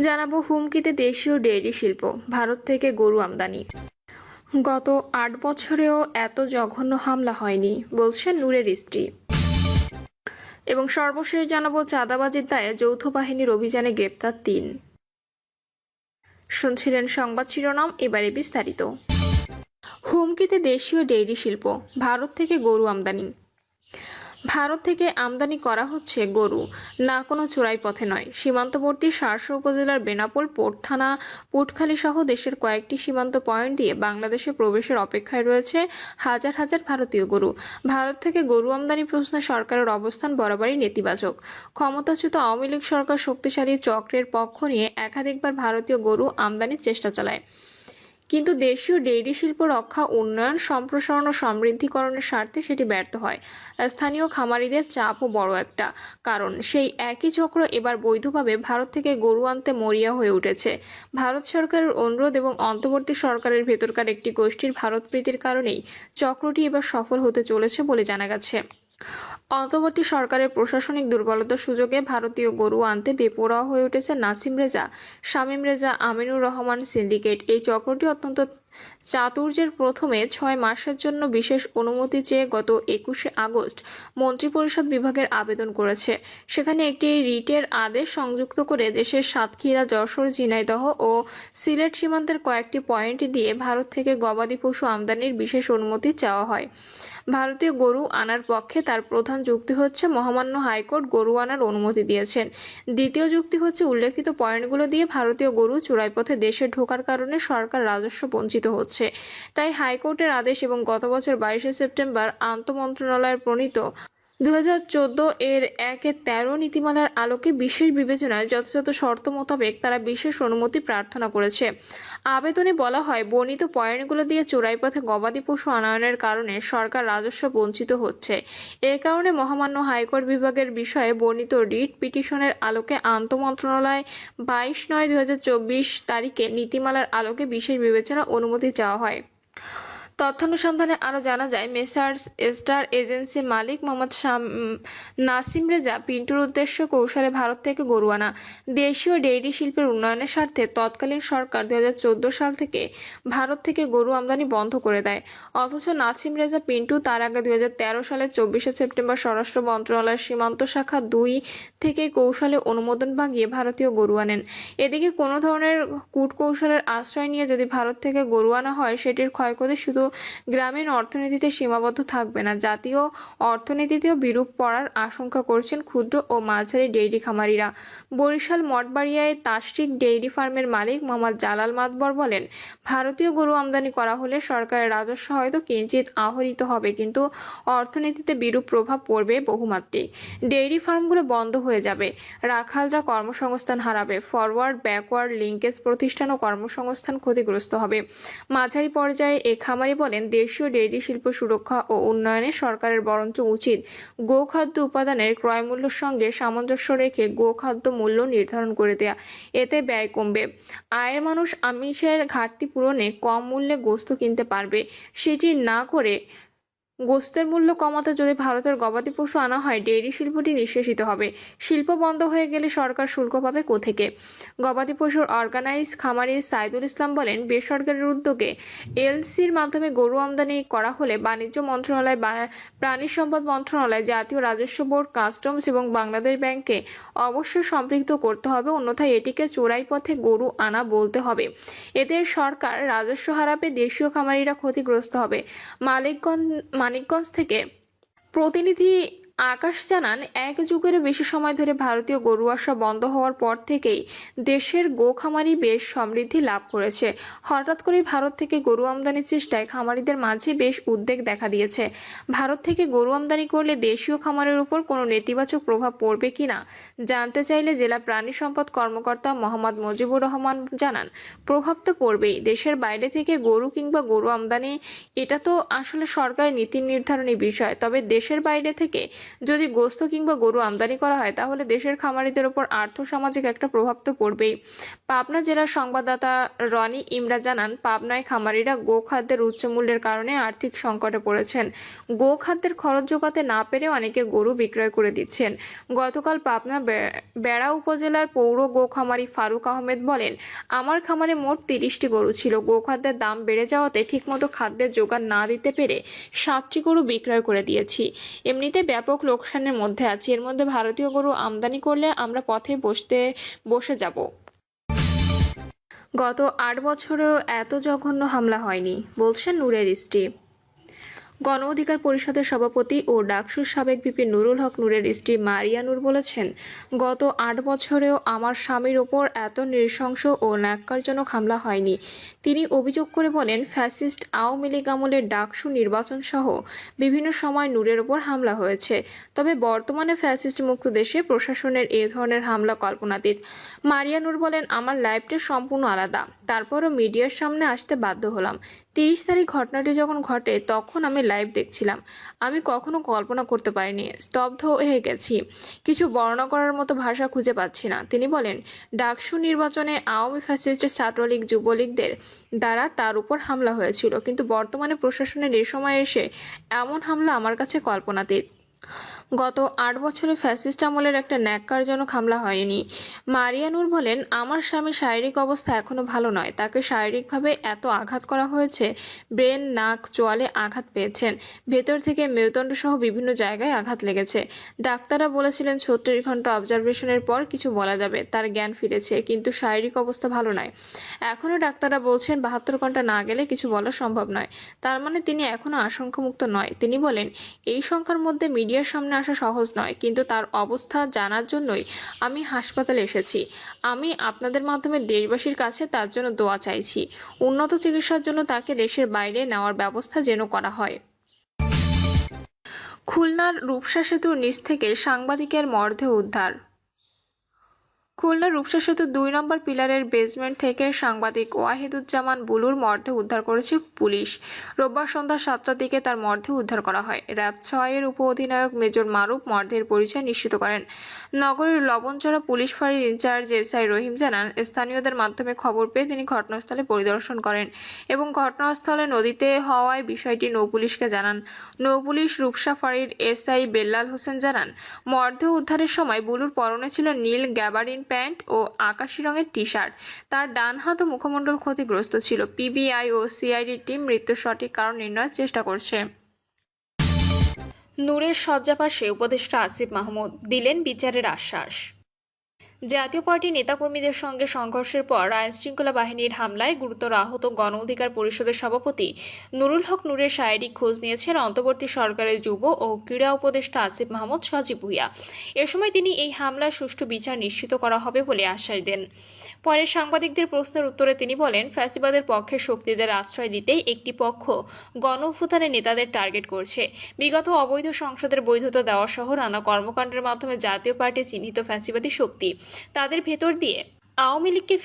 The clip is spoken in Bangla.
জানাবো হুমকিতে দেশীয় ডেইরি শিল্প, ভারত থেকে গরু আমদানি। গত ৮ বছরেও এত জঘন্য হামলা হয়নি, বলছেন নূরের স্ত্রী। এবং সর্বশেষ জানাবো চাঁদাবাজির দায়ে যৌথ বাহিনীর অভিযানে গ্রেপ্তার ৩। শুনছিলেন সংবাদ শিরোনাম, এবারে বিস্তারিত। হুমকিতে দেশীয় ডেইরি শিল্প, ভারত থেকে গরু আমদানি। ভারত থেকে আমদানি করা হচ্ছে গরু, না কোনো চোরাই পথে নয়। সীমান্তবর্তী শার্শা উপজেলার বেনাপোল পোর্ট থানা, পুটখালী সহ দেশের কয়েকটি সীমান্ত পয়েন্ট দিয়ে বাংলাদেশে প্রবেশের অপেক্ষায় রয়েছে হাজার হাজার ভারতীয় গরু। ভারত থেকে গরু আমদানি প্রশ্নে সরকারের অবস্থান বরাবরই নেতিবাচক। ক্ষমতাচ্যুত আওয়ামী লীগ সরকার শক্তিশালী চক্রের পক্ষ নিয়ে একাধিকবার ভারতীয় গরু আমদানির চেষ্টা চালায়, কিন্তু দেশীয় ডেইরি শিল্প রক্ষা, উন্নয়ন, সম্প্রসারণ ও সমৃদ্ধিকরণের স্বার্থে সেটি ব্যর্থ হয়। স্থানীয় খামারিদের চাপও বড় একটা কারণ। সেই একই চক্র এবার বৈধভাবে ভারত থেকে গরু আনতে মরিয়া হয়ে উঠেছে। ভারত সরকারের অনুরোধ এবং অন্তর্বর্তী সরকারের ভেতরকার একটি গোষ্ঠীর ভারত প্রীতির কারণেই চক্রটি এবার সফল হতে চলেছে বলে জানা গেছে। অন্তর্বর্তী সরকারের প্রশাসনিক দুর্বলতার সুযোগে ভারতীয় গরু আনতে বেপরোয়া হয়ে উঠেছে নাসিম রেজা, শামীম রেজা, আমিনুর রহমান সিন্ডিকেট। এই চক্রটি অত্যন্ত চাতুর্যের প্রথমে ৬ মাসের জন্য বিশেষ অনুমতি চেয়ে গত ২১শে আগস্ট মন্ত্রিপরিষদ বিভাগের আবেদন করেছে। সেখানে একটি রিটের আদেশ সংযুক্ত করে দেশের সাতক্ষীরা, যশোর, ঝিনাইদহ ও সিলেট সীমান্তের কয়েকটি পয়েন্ট দিয়ে ভারত থেকে গবাদি পশু আমদানির বিশেষ অনুমতি চাওয়া হয়। ভারতীয় গরু আনার পক্ষে তার প্রধান যুক্তি হচ্ছে মহামান্য হাইকোর্ট গরু আনার অনুমতি দিয়েছেন। দ্বিতীয় যুক্তি হচ্ছে উল্লেখিত পয়েন্টগুলো দিয়ে ভারতীয় গরু চোরাই পথে দেশে ঢোকার কারণে সরকার রাজস্ব বঞ্চিত হচ্ছে। তাই হাইকোর্টের আদেশ এবং গত বছর ২২শে সেপ্টেম্বর আন্তঃমন্ত্রণালয়ের প্রণীত ২০১৪ এর ১-১৩ নীতিমালার আলোকে বিশেষ বিবেচনায় যথাযথ শর্ত মোতাবেক তারা বিশেষ অনুমতি প্রার্থনা করেছে। আবেদনে বলা হয়, বর্ণিত পয়েন্টগুলো দিয়ে চোরাই পথে গবাদি পশু আনয়নের কারণে সরকার রাজস্ব বঞ্চিত হচ্ছে। এ কারণে মহামান্য হাইকোর্ট বিভাগের বিষয়ে বর্ণিত রিট পিটিশনের আলোকে আন্তঃমন্ত্রণালয় ২২/৯/২০২৪ তারিখে নীতিমালার আলোকে বিশেষ বিবেচনা অনুমতি চাওয়া হয়। তথ্যানুসন্ধানে আরও জানা যায়, মেসার্স স্টার এজেন্সির মালিক মোহাম্মদ নাসিম রেজা পিন্টুর উদ্দেশ্য কৌশলে ভারত থেকে গরু আনা। দেশীয় ডেইরি শিল্পের উন্নয়নের স্বার্থে তৎকালীন সরকার ২০১৪ সাল থেকে ভারত থেকে গরু আমদানি বন্ধ করে দেয়। অথচ নাসিম রেজা পিন্টু তার আগে ২০১৩ সালের ২৪শে সেপ্টেম্বর স্বরাষ্ট্র মন্ত্রণালয়ের সীমান্ত শাখা ২ থেকে কৌশলে অনুমোদন ভাঙিয়ে ভারতীয় গরু আনেন। এদিকে কোনো ধরনের কূটকৌশলের আশ্রয় নিয়ে যদি ভারত থেকে গরু আনা হয়, সেটির ক্ষয়ক্ষতি শুধু গ্রামীণ অর্থনীতিতে সীমাবদ্ধ থাকবে না, জাতীয় অর্থনীতিতেও বিরূপ পড়ার আশঙ্কা করছেন ক্ষুদ্র ও মাঝারি ডেইরি খামারিরা। বরিশাল মঠবাড়িয়ায় তাসরিক ডেইরি ফার্মের মালিক মোহাম্মদ জালাল মাতবর বলেন, ভারতীয় গরু আমদানি করা হলে সরকারের রাজস্ব হয়তো কিঞ্চিত আহরিত হবে, কিন্তু অর্থনীতিতে বিরূপ প্রভাব পড়বে বহুমাত্রিক। ডেইরি ফার্মগুলো বন্ধ হয়ে যাবে, রাখালরা কর্মসংস্থান হারাবে, ফরওয়ার্ড ব্যাকওয়ার্ড লিঙ্কেজ প্রতিষ্ঠান ও কর্মসংস্থান ক্ষতিগ্রস্ত হবে। মাঝারি পর্যায়ে এ খামারি বলেন, দেশীয় ডেইরি শিল্প সুরক্ষা ও উন্নয়নে সরকারের বরঞ্চ উচিত গোখাদ্য উপাদানের ক্রয়মূল্যের সঙ্গে সামঞ্জস্য রেখে গোখাদ্য মূল্য নির্ধারণ করে দেয়া। এতে ব্যয় কমবে, আয়ের মানুষ আমিষের ঘাটতি পূরণে কম মূল্যে গোশত কিনতে পারবে। সেটি না করে গোশতের মূল্য কমাতে যদি ভারতের গবাদি পশু আনা হয়, ডেইরি শিল্পটি নিঃশেষিত হবে। শিল্প বন্ধ হয়ে গেলে সরকার শুল্ক পাবে কোত্থেকে? গবাদি পশুর অর্গানাইজ খামারি সাইদুল ইসলাম বলেন, বেসরকারের উদ্যোগে এলসির মাধ্যমে গরু আমদানি করা হলে বাণিজ্য মন্ত্রণালয়, প্রাণী সম্পদ মন্ত্রণালয়, জাতীয় রাজস্ব বোর্ড, কাস্টমস এবং বাংলাদেশ ব্যাংককে অবশ্যই সম্পৃক্ত করতে হবে, অন্যথায় এটিকে চোরাই পথে গরু আনা বলতে হবে। এতে সরকার রাজস্ব হারাবে, দেশীয় খামারিরা ক্ষতিগ্রস্ত হবে। মানিকগঞ্জ থেকে প্রতিনিধি আকাশ জানান, ১ যুগেরও বেশি সময় ধরে ভারতীয় গরু আসা বন্ধ হওয়ার পর থেকেই দেশের গোখামারি বেশ সমৃদ্ধি লাভ করেছে। হঠাৎ করে ভারত থেকে গরু আমদানির চেষ্টায় খামারিদের মাঝে বেশ উদ্বেগ দেখা দিয়েছে। ভারত থেকে গরু আমদানি করলে দেশীয় খামারের উপর কোনো নেতিবাচক প্রভাব পড়বে কিনা জানতে চাইলে জেলা প্রাণী সম্পদ কর্মকর্তা মোহাম্মদ মুজিবুর রহমান জানান, প্রভাব তো পড়বেই। দেশের বাইরে থেকে গরু কিংবা গরু আমদানি, এটা তো আসলে সরকারের নীতি নির্ধারণী বিষয়। তবে দেশের বাইরে থেকে যদি গোস্ত কিংবা গরু আমদানি করা হয় তাহলে দেশের খামারিদের ওপর আর্থসামাজিক একটা প্রভাব তো পড়বেই। পাবনা জেলার সংবাদদাতা রনি ইমরা জানান, পাবনায় খামারিরা গোখাদ্যের উচ্চ মূল্যের কারণে আর্থিক সংকটে পড়েছেন। গোখাদ্যের খরচ জোগাতে না পেরে অনেকে গরু বিক্রয় করে দিচ্ছেন। গতকাল পাবনা বেড়া উপজেলার পৌর গো খামারি ফারুক আহমেদ বলেন, আমার খামারে মোট 30টি গরু ছিল। গোখাদ্যের দাম বেড়ে যাওয়াতে ঠিকমতো খাদ্যের জোগান না দিতে পেরে 7টি গরু বিক্রয় করে দিয়েছি। এমনিতে ব্যাপক লোকসানের মধ্যে আছি। এর মধ্যে ভারতীয় গরু আমদানি করলে আমরা পথে বসে যাব। গত 8 বছরেও এত জঘন্য হামলা হয়নি, বলছেন নূরের স্ত্রী। গণ অধিকার পরিষদের সভাপতি ও ডাকসুর সাবেক ভিপি নুরুল হক নূরের স্ত্রী মারিয়া নূর বলেছেন, গত 8 বছরেও আমার স্বামীর ওপর এত নৃশংস ও ন্যাক্কারজনক হামলা হয়নি। তিনি অভিযোগ করে বলেন, ফ্যাসিস্ট আওয়ামী লীগ আমলের ডাকসু নির্বাচন সহ বিভিন্ন সময় নূরের ওপর হামলা হয়েছে। তবে বর্তমানে ফ্যাসিস্ট মুক্ত দেশে প্রশাসনের এ ধরনের হামলা কল্পনাতীত। মারিয়া নূর বলেন, আমার লাইফটা সম্পূর্ণ আলাদা, তারপরও মিডিয়ার সামনে আসতে বাধ্য হলাম। 30 তারিখ ঘটনাটি যখন ঘটে তখন আমি লাইভ দেখছিলাম। আমি কখনো কল্পনা করতে পারিনি, স্তব্ধ হয়ে গেছি, কিছু বর্ণনা করার মতো ভাষা খুঁজে পাচ্ছি না। তিনি বলেন, ডাকসু নির্বাচনে আওয়ামী ফ্যাসিস্ট ছাত্রলীগ যুবলীগদের দ্বারা তার উপর হামলা হয়েছিল, কিন্তু বর্তমানে প্রশাসনের এ সময় এসে এমন হামলা আমার কাছে কল্পনাতীত। গত 8 বছরে ফ্যাসিস্ট আমলের একটা ন্যাক্কারজনক হামলা হয়নি। মারিয়া নূর বলেন, আমার স্বামীর শারীরিক অবস্থা এখনো ভালো নয়। তাকে শারীরিকভাবে এত আঘাত করা হয়েছে, ব্রেন, নাক, চোয়ালে আঘাত পেয়েছেন, ভেতর থেকে মেরুদণ্ড সহ বিভিন্ন জায়গায় আঘাত লেগেছে। ডাক্তাররা বলেছিলেন 36 ঘন্টা অবজারভেশনের পর কিছু বলা যাবে, তার জ্ঞান ফিরেছে, কিন্তু শারীরিক অবস্থা ভালো নয়। এখনও ডাক্তাররা বলছেন 72 ঘন্টা না গেলে কিছু বলা সম্ভব নয়। তার মানে তিনি এখনও আশঙ্কামুক্ত নয়। তিনি বলেন, এই সংখ্যার মধ্যে মিডিয়ার সামনে আসা সহজ নয়, কিন্তু তার অবস্থা জানার জন্যই আমি হাসপাতালে এসেছি। আমি আপনাদের মাধ্যমে দেশবাসীর কাছে তার জন্য দোয়া চাইছি। উন্নত চিকিৎসার জন্য তাকে দেশের বাইরে নেওয়ার ব্যবস্থা যেন করা হয়। খুলনার রূপসা সেতুর নিচ থেকে সাংবাদিকের মরদেহ উদ্ধার। খুলনার রূপসা সেতুর 2 নম্বর পিলারের বেসমেন্ট থেকে সাংবাদিক ওয়াহিদুজ্জামান বুলুর মরদেহ উদ্ধার করেছে পুলিশ। রোববার সন্ধ্যা 7টার দিকে তার মরদেহ উদ্ধার করা হয়। র্যাব 6-এর উপ অধিনায়ক মেজর মারুফ মরদেহের পরিচয় নিশ্চিত করেন। নগরের লবণচড়া পুলিশ ফাঁড়ির ইনচার্জ এসআই রহিম জানান, স্থানীয়দের মাধ্যমে খবর পেয়ে তিনি ঘটনাস্থলে পরিদর্শন করেন এবং ঘটনাস্থলে নদীতে হওয়ায় বিষয়টি নৌপুলিশকে জানান। নৌপুলিশ রূপসা ফাঁড়ির এসআই বেল্লাল হোসেন জানান, মরদেহ উদ্ধারের সময় বুলুর পরনে ছিল নীল গ্যাবারিন প্যান্ট ও আকাশি রঙের টি-শার্ট। তার ডান হাত ও মুখমণ্ডল ক্ষতিগ্রস্ত ছিল। পিবিআই ও সিআইডি টিম মৃত্যুর সঠিক কারণ নির্ণয়ের চেষ্টা করছে। নূরের শয্যাপাশে উপদেষ্টা আসিফ মাহমুদ দিলেন বিচারের আশ্বাস। জাতীয় পার্টির নেতাকর্মীদের সঙ্গে সংঘর্ষের পর আইনশৃঙ্খলা বাহিনীর হামলায় গুরুতর আহত গণ অধিকার পরিষদের সভাপতি নুরুল হক নূরের শারীরিক খোঁজ নিয়েছেন অন্তর্বর্তী সরকারের যুব ও ক্রীড়া উপদেষ্টা আসিফ মাহমুদ সজীব ভুঁইয়া। এ সময় তিনি এই হামলার সুষ্ঠু বিচার নিশ্চিত করা হবে বলে আশ্বাস দেন। পরে সাংবাদিকদের প্রশ্নের উত্তরে তিনি বলেন, ফ্যাসিবাদের পক্ষের শক্তিদের আশ্রয় দিতেই একটি পক্ষ গণ অভ্যুত্থানের নেতাদের টার্গেট করছে। বিগত অবৈধ সংসদের বৈধতা দেওয়া সহ নানা কর্মকাণ্ডের মাধ্যমে জাতীয় পার্টি চিহ্নিত ফ্যাসিবাদী শক্তি তাদের ভেতর দিয়ে আওয়ামী লীগকে